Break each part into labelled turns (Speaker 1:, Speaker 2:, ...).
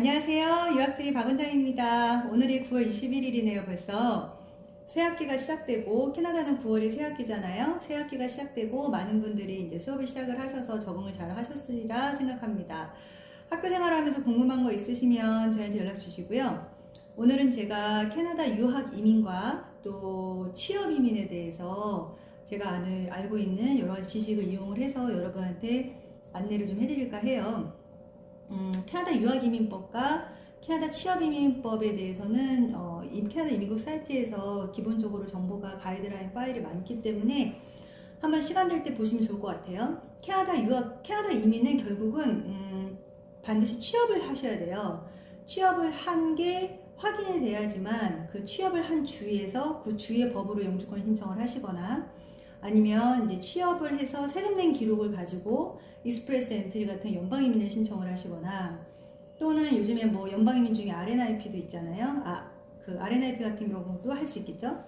Speaker 1: 안녕하세요. 유학생의 박원장입니다. 오늘이 9월 21일이네요. 벌써 새학기가 시작되고 캐나다는 9월이 새학기잖아요. 새학기가 시작되고 많은 분들이 이제 수업을 시작을 하셔서 적응을 잘 하셨으리라 생각합니다. 학교 생활하면서 궁금한 거 있으시면 저희한테 연락 주시고요. 오늘은 제가 캐나다 유학 이민과 또 취업 이민에 대해서 제가 알고 있는 여러 가지 지식을 이용을 해서 여러분한테 안내를 좀 해드릴까 해요. 캐나다 유학이민법과 캐나다 취업이민법에 대해서는 캐나다 이민국 사이트에서 기본적으로 정보가 가이드라인 파일이 많기 때문에 한번 시간 될 때 보시면 좋을 것 같아요. 캐나다 이민은 결국은 반드시 취업을 하셔야 돼요. 취업을 한 게 확인이 돼야지만 그 취업을 한 주에서 그 주의 법으로 영주권 신청을 하시거나 아니면 이제 취업을 해서 세금 낸 기록을 가지고 익스프레스 엔트리 같은 연방 이민을 신청을 하시거나 또는 요즘에 뭐 연방 이민 중에 RNIP도 있잖아요. 그 RNIP 같은 경우도 할 수 있겠죠.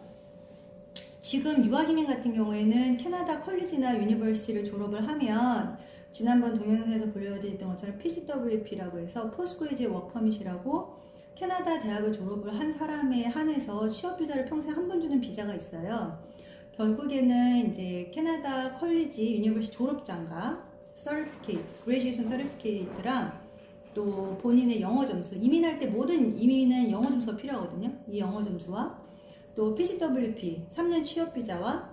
Speaker 1: 지금 유학 이민 같은 경우에는 캐나다 컬리지나 유니버시티를 졸업을 하면 지난번 동영상에서 보여드렸던 것처럼 PGWP라고 해서 포스트그레지에이트 워크 퍼밋이라고 캐나다 대학을 졸업을 한 사람에 한해서 취업 비자를 평생 한 번 주는 비자가 있어요. 결국에는 이제 캐나다 컬리지 유니버시티 졸업장과 서티피케이트, 그레이주에이션 서티피케이트랑 또 본인의 영어 점수, 이민할 때 모든 이민은 영어 점수가 필요하거든요. 이 영어 점수와 또 PGWP 3년 취업 비자와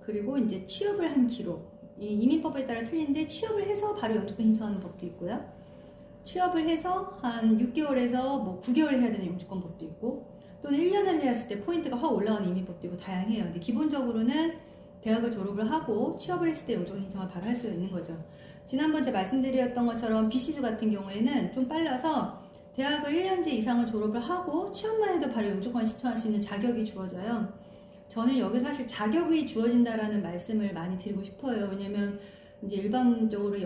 Speaker 1: 그리고 이제 취업을 한 기록. 이 이민법에 따라 틀린데 취업을 해서 바로 영주권 신청하는 법도 있고요. 취업을 해서 한 6개월에서 뭐 9개월 해야 되는 영주권 법도 있고 또는 1년을 했을 때 포인트가 확 올라가는 이민법도 있고 다양해요. 근데 기본적으로는 대학을 졸업을 하고 취업을 했을 때 영주권 신청을 바로 할 수 있는 거죠. 지난번 제가 말씀드렸던 것처럼 BC주 같은 경우에는 좀 빨라서 대학을 1년제 이상을 졸업을 하고 취업만 해도 바로 영주권 신청할 수 있는 자격이 주어져요. 저는 여기 사실 자격이 주어진다라는 말씀을 많이 드리고 싶어요. 왜냐면 이제 일반적으로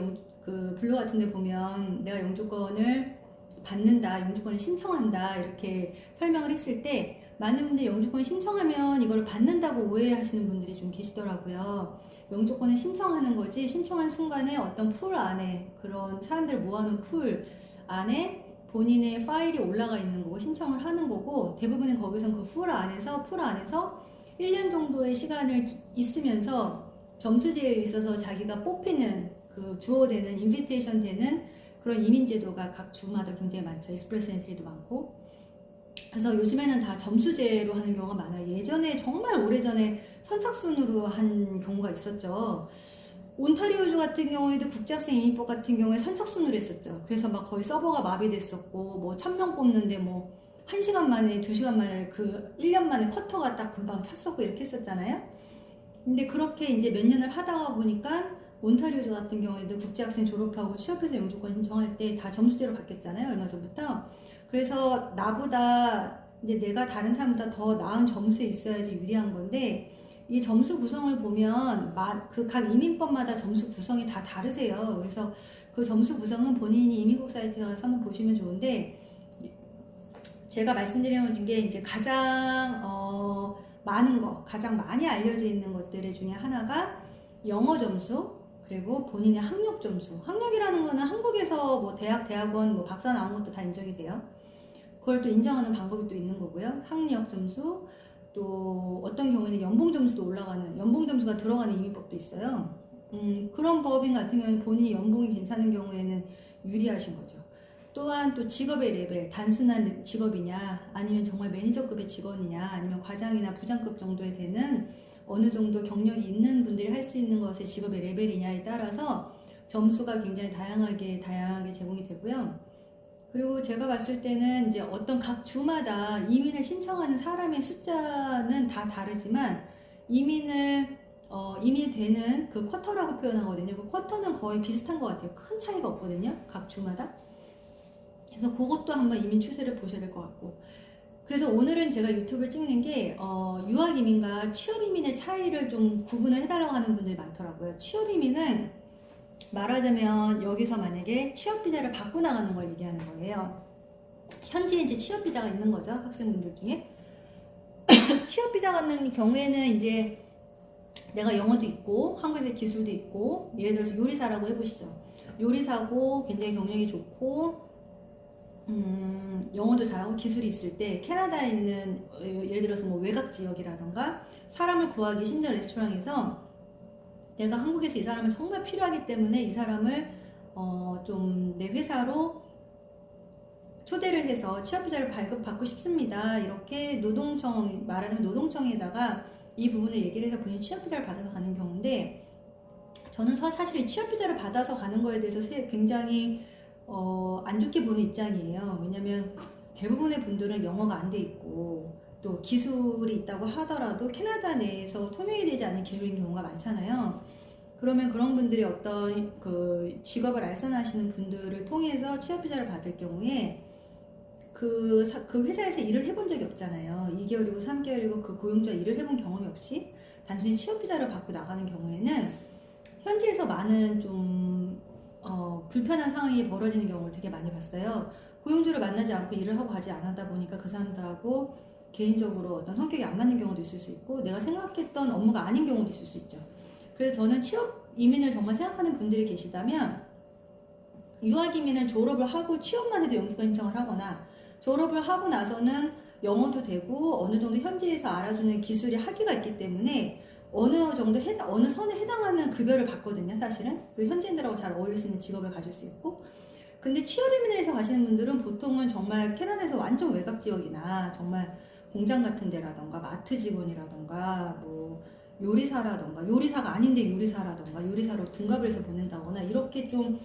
Speaker 1: 블루 같은 데 보면 내가 영주권을 받는다, 영주권을 신청한다 이렇게 설명을 했을 때 많은 분들이 영주권 신청하면 이걸 받는다고 오해하시는 분들이 좀 계시더라고요. 영주권을 신청하는 거지 신청한 순간에 어떤 풀 안에 그런 사람들 모아놓은 풀 안에 본인의 파일이 올라가 있는 거고 신청을 하는 거고 대부분은 거기선 그 풀 안에서 1년 정도의 시간을 있으면서 점수제에 있어서 자기가 뽑히는 그 주어되는 인비테이션 되는 그런 이민제도가 각 주마다 굉장히 많죠. 익스프레스 엔트리도 많고. 그래서 요즘에는 다 점수제로 하는 경우가 많아요. 예전에 정말 오래전에 선착순으로 한 경우가 있었죠. 온타리오주 같은 경우에도 국제학생 이민법 같은 경우에 선착순으로 했었죠. 그래서 막 거의 서버가 마비됐었고 뭐 1000명 뽑는데 뭐 1시간 만에 2시간 만에 그 1년 만에 쿼터가 딱 금방 찼었고 이렇게 했었잖아요. 근데 그렇게 이제 몇 년을 하다가 보니까 온타리오주 같은 경우에도 국제학생 졸업하고 취업해서 영주권 신청할 때 다 점수제로 바뀌었잖아요. 얼마 전부터. 그래서 나보다 이제 내가 다른 사람보다 더 나은 점수에 있어야지 유리한 건데 이 점수 구성을 보면 그 각 이민법마다 점수 구성이 다 다르세요. 그래서 그 점수 구성은 본인이 이민국 사이트에 가서 한번 보시면 좋은데 제가 말씀드리는 게 이제 가장 많은 거, 가장 많이 알려져 있는 것들 중에 하나가 영어 점수 그리고 본인의 학력 점수. 학력이라는 거는 한국에서 뭐 대학원 뭐 박사 나온 것도 다 인정이 돼요. 그걸 또 인정하는 방법이 또 있는 거고요. 학력 점수, 또 어떤 경우에는 연봉 점수도 올라가는, 연봉 점수가 들어가는 이민법도 있어요. 그런 법인 같은 경우는 본인이 연봉이 괜찮은 경우에는 유리하신 거죠. 또한 또 직업의 레벨, 단순한 직업이냐, 아니면 정말 매니저급의 직원이냐, 아니면 과장이나 부장급 정도에 되는 어느 정도 경력이 있는 분들이 할 수 있는 것의 직업의 레벨이냐에 따라서 점수가 굉장히 다양하게 제공이 되고요. 그리고 제가 봤을 때는 이제 어떤 각 주마다 이민을 신청하는 사람의 숫자는 다 다르지만 이민이 되는 그 쿼터라고 표현하거든요. 그 쿼터는 거의 비슷한 것 같아요. 큰 차이가 없거든요. 각 주마다. 그래서 그것도 한번 이민 추세를 보셔야 될 것 같고. 그래서 오늘은 제가 유튜브를 찍는 게 유학 이민과 취업 이민의 차이를 좀 구분을 해달라고 하는 분들이 많더라고요. 취업 이민은 말하자면 여기서 만약에 취업 비자를 받고 나가는 걸 얘기하는 거예요. 현지에 이제 취업 비자가 있는 거죠. 학생분들 중에. 취업 비자 같은 경우에는 이제 내가 영어도 있고 한국에서 기술도 있고 예를 들어서 요리사라고 해보시죠. 요리사고 굉장히 경력이 좋고 영어도 잘하고 기술이 있을 때 캐나다에 있는 예를 들어서 뭐 외곽 지역이라던가 사람을 구하기 힘든 레스토랑에서 내가 한국에서 이 사람을 정말 필요하기 때문에 이 사람을 좀 내 회사로 초대를 해서 취업비자를 발급받고 싶습니다. 이렇게 노동청, 말하자면 노동청에다가 이 부분을 얘기를 해서 본인이 취업비자를 받아서 가는 경우인데, 저는 사실 이 취업비자를 받아서 가는 거에 대해서 굉장히 안 좋게 보는 입장이에요. 왜냐면 대부분의 분들은 영어가 안 돼 있고 또 기술이 있다고 하더라도 캐나다 내에서 통용이 되지 않는 기술인 경우가 많잖아요. 그러면 그런 분들이 어떤 그 직업을 알선하시는 분들을 통해서 취업비자를 받을 경우에 그 회사에서 일을 해본 적이 없잖아요. 2개월이고 3개월이고 그 고용주와 일을 해본 경험이 없이 단순히 취업비자를 받고 나가는 경우에는 현지에서 많은 좀 불편한 상황이 벌어지는 경우를 되게 많이 봤어요. 고용주를 만나지 않고 일을 하고 가지 않았다 보니까 그 사람들하고 개인적으로 어떤 성격이 안 맞는 경우도 있을 수 있고 내가 생각했던 업무가 아닌 경우도 있을 수 있죠. 그래서 저는 취업 이민을 정말 생각하는 분들이 계시다면 유학 이민을 졸업을 하고 취업만 해도 영주권 신청을 하거나 졸업을 하고 나서는 영어도 되고 어느 정도 현지에서 알아주는 기술이 학위가 있기 때문에 어느 정도 어느 선에 해당하는 급여를 받거든요, 사실은. 그리고 현지인들하고 잘 어울릴 수 있는 직업을 가질 수 있고. 근데 취업 이민에서 가시는 분들은 보통은 정말 캐나다에서 완전 외곽 지역이나 정말 공장 같은 데라던가 마트 직원이라던가 뭐 요리사라던가 요리사가 아닌데 요리사라던가 요리사로 둔갑을 해서 보낸다거나 이렇게 좀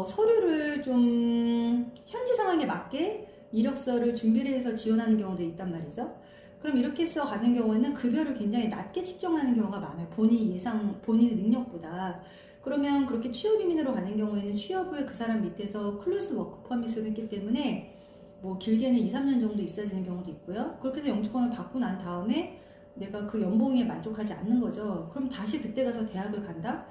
Speaker 1: 서류를 좀 현지 상황에 맞게 이력서를 준비를 해서 지원하는 경우도 있단 말이죠. 그럼 이렇게 해서 가는 경우에는 급여를 굉장히 낮게 측정하는 경우가 많아요. 본인의 능력보다. 그러면 그렇게 취업 이민으로 가는 경우에는 취업을 그 사람 밑에서 클로즈 워크 퍼밋을 했기 때문에 뭐 길게는 2, 3년 정도 있어야 되는 경우도 있고요. 그렇게 해서 영주권을 받고 난 다음에 내가 그 연봉에 만족하지 않는 거죠. 그럼 다시 그때 가서 대학을 간다?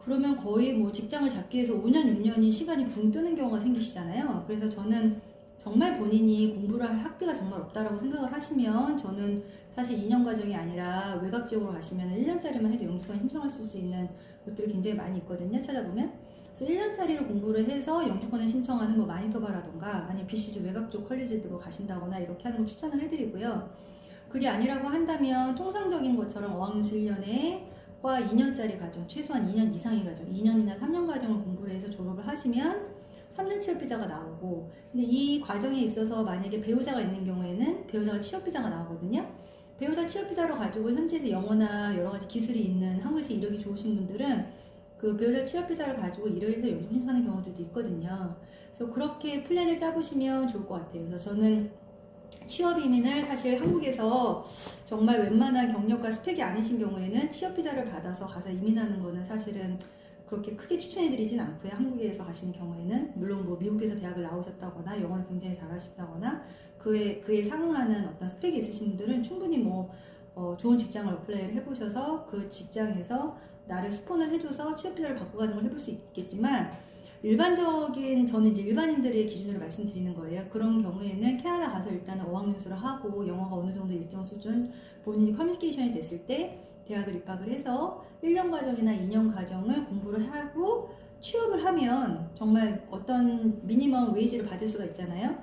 Speaker 1: 그러면 거의 뭐 직장을 잡기 위해서 5년, 6년이 시간이 붕 뜨는 경우가 생기시잖아요. 그래서 저는 정말 본인이 공부를 할 학비가 정말 없다라고 생각을 하시면 저는 사실 2년 과정이 아니라 외곽 지역으로 가시면 1년짜리만 해도 영주권 신청할 수 있는 곳들이 굉장히 많이 있거든요. 찾아보면. 그래서 1년짜리를 공부를 해서 영주권을 신청하는 뭐 마니토바라던가 아니면 BCG 외곽 쪽 컬리지로 가신다거나 이렇게 하는 거 추천을 해드리고요. 그게 아니라고 한다면 통상적인 것처럼 어학연수 1년에 과 2년짜리 과정, 최소한 2년 이상의 과정, 2년이나 3년 과정을 공부를 해서 졸업을 하시면 3년 취업비자가 나오고, 근데 이 과정에 있어서 만약에 배우자가 있는 경우에는 배우자가 취업비자가 나오거든요. 배우자 취업비자로 가지고 현지에서 영어나 여러 가지 기술이 있는 한국에서 이력이 좋으신 분들은 그 배우자 취업비자를 가지고 일을 해서 영주권 신청하는 경우들도 있거든요. 그래서 그렇게 플랜을 짜보시면 좋을 것 같아요. 그래서 저는 취업 이민을 사실 한국에서 정말 웬만한 경력과 스펙이 아니신 경우에는 취업 비자를 받아서 가서 이민하는 거는 사실은 그렇게 크게 추천해드리진 않고요. 한국에서 가시는 경우에는 물론 뭐 미국에서 대학을 나오셨다거나 영어를 굉장히 잘하신다거나 그에 상응하는 어떤 스펙이 있으신 분들은 충분히 뭐 좋은 직장을 어플라이를 해보셔서 그 직장에서 나를 스폰을 해줘서 취업 비자를 받고 가는 걸 해볼 수 있겠지만 저는 이제 일반인들의 기준으로 말씀드리는 거예요. 그런 경우에는 캐나다 가서 일단은 어학연수를 하고 영어가 어느 정도 일정 수준 본인이 커뮤니케이션이 됐을 때 대학을 입학을 해서 1년 과정이나 2년 과정을 공부를 하고 취업을 하면 정말 어떤 미니멈 웨이지를 받을 수가 있잖아요.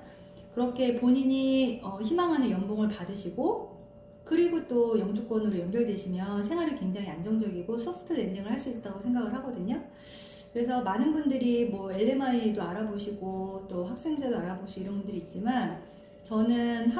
Speaker 1: 그렇게 본인이 희망하는 연봉을 받으시고 그리고 또 영주권으로 연결되시면 생활이 굉장히 안정적이고 소프트 랜딩을 할 수 있다고 생각을 하거든요. 그래서 많은 분들이 뭐 LMI도 알아보시고 또 학생자도 알아보시고 이런 분들이 있지만 저는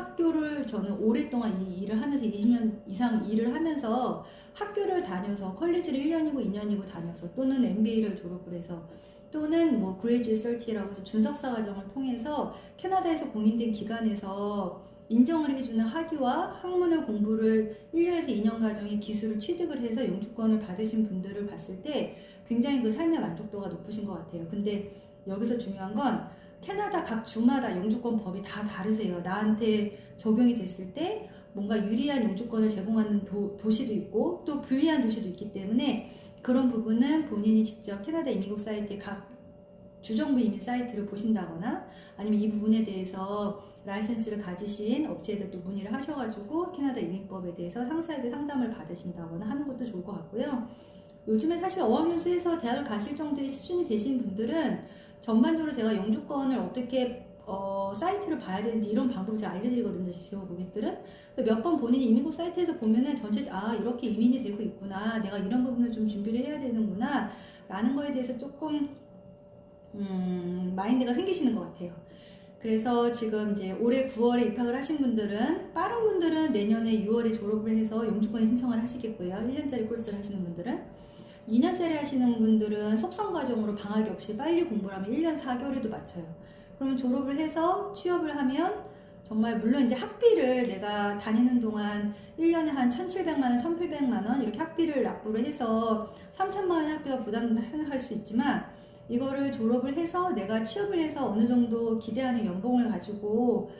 Speaker 1: 저는 오랫동안 이 일을 하면서 20년 이상 일을 하면서 학교를 다녀서 컬리지를 1년이고 2년이고 다녀서 또는 MBA를 졸업을 해서 또는 뭐 그레이주에이트 설티라고 해서 준석사 과정을 통해서 캐나다에서 공인된 기관에서 인정을 해주는 학위와 학문을 공부를 1년에서 2년 과정의 기술을 취득을 해서 영주권을 받으신 분들을 봤을 때 굉장히 그 삶의 만족도가 높으신 것 같아요. 근데 여기서 중요한 건 캐나다 각 주마다 영주권 법이 다 다르세요. 나한테 적용이 됐을 때 뭔가 유리한 영주권을 제공하는 도시도 있고 또 불리한 도시도 있기 때문에 그런 부분은 본인이 직접 캐나다 이민국 사이트의 각 주정부 이민 사이트를 보신다거나 아니면 이 부분에 대해서 라이센스를 가지신 업체에다 또 문의를 하셔가지고 캐나다 이민법에 대해서 상세하게 상담을 받으신다거나 하는 것도 좋을 것 같고요. 요즘에 사실 어학연수에서 대학을 가실 정도의 수준이 되신 분들은 전반적으로 제가 영주권을 어떻게 사이트를 봐야 되는지 이런 방법을 제가 알려드리거든요. 지원 고객들은. 몇 번 본인이 이민국 사이트에서 보면은 전체 이렇게 이민이 되고 있구나. 내가 이런 부분을 좀 준비를 해야 되는구나. 라는 거에 대해서 조금 마인드가 생기시는 것 같아요. 그래서 지금 이제 올해 9월에 입학을 하신 분들은, 빠른 분들은 내년에 6월에 졸업을 해서 영주권에 신청을 하시겠고요. 1년짜리 코र्스를 하시는 분들은. 2년짜리 하시는 분들은 속성 과정으로 방학이 없이 빨리 공부를 하면 1년 4개월에도 맞춰요. 그러면 졸업을 해서 취업을 하면 정말 물론 이제 학비를 내가 다니는 동안 1년에 한 1,700만 원, 1,800만 원 이렇게 학비를 납부를 해서 3천만 원 학비가 부담할 수 있지만 이거를 졸업을 해서 내가 취업을 해서 어느 정도 기대하는 연봉을 가지고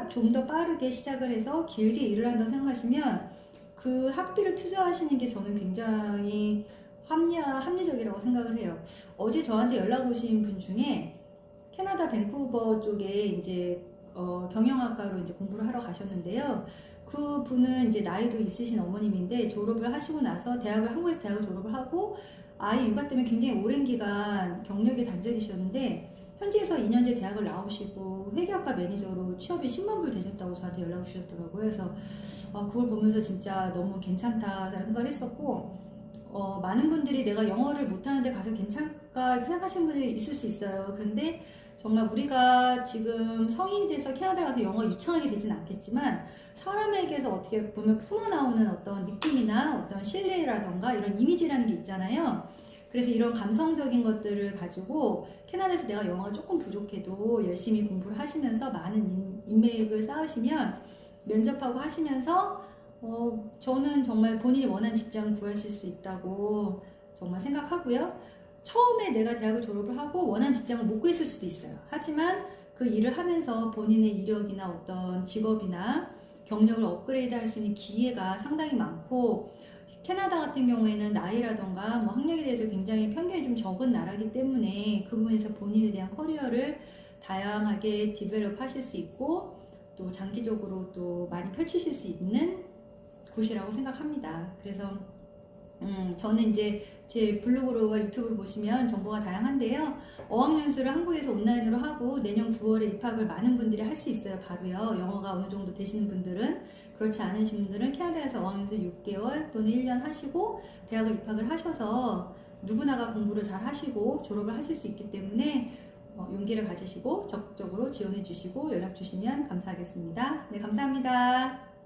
Speaker 1: 좀 더 빠르게 시작을 해서 길게 일을 한다고 생각하시면 그 학비를 투자하시는 게 저는 굉장히 합리적이라고 생각을 해요. 어제 저한테 연락 오신 분 중에 캐나다 밴쿠버 쪽에 이제 경영학과로 이제 공부를 하러 가셨는데요. 그 분은 이제 나이도 있으신 어머님인데 졸업을 하시고 나서 한국에서 대학을 졸업을 하고 아이 육아 때문에 굉장히 오랜 기간 경력이 단절이셨는데 현지에서 2년제 대학을 나오시고 회계학과 매니저로 취업이 10만 불 되셨다고 저한테 연락을 주셨더라고요. 그래서 그걸 보면서 진짜 너무 괜찮다 생각을 했었고 많은 분들이 내가 영어를 못하는데 가서 괜찮을까 이렇게 생각하시는 분들이 있을 수 있어요. 그런데 정말 우리가 지금 성인이 돼서 캐나다에 가서 영어 유창하게 되진 않겠지만 사람에게서 어떻게 보면 품어나오는 어떤 느낌이나 어떤 신뢰라던가 이런 이미지라는 게 있잖아요. 그래서 이런 감성적인 것들을 가지고 캐나다에서 내가 영어가 조금 부족해도 열심히 공부를 하시면서 많은 인맥을 쌓으시면 면접하고 하시면서 저는 정말 본인이 원하는 직장을 구하실 수 있다고 정말 생각하고요. 처음에 내가 대학을 졸업을 하고 원하는 직장을 못 구했을 수도 있어요. 하지만 그 일을 하면서 본인의 이력이나 어떤 직업이나 경력을 업그레이드 할 수 있는 기회가 상당히 많고 캐나다 같은 경우에는 나이라던가 뭐 학력에 대해서 굉장히 편견이 좀 적은 나라이기 때문에 그 부분에서 본인에 대한 커리어를 다양하게 디벨롭 하실 수 있고 또 장기적으로 또 많이 펼치실 수 있는 곳이라고 생각합니다. 그래서 저는 이제 제 블로그와 유튜브를 보시면 정보가 다양한데요. 어학연수를 한국에서 온라인으로 하고 내년 9월에 입학을 많은 분들이 할 수 있어요. 바로요. 영어가 어느 정도 되시는 분들은. 그렇지 않으신 분들은 캐나다에서 어학연수 6개월 또는 1년 하시고 대학을 입학을 하셔서 누구나가 공부를 잘 하시고 졸업을 하실 수 있기 때문에 용기를 가지시고 적극적으로 지원해 주시고 연락 주시면 감사하겠습니다. 네, 감사합니다.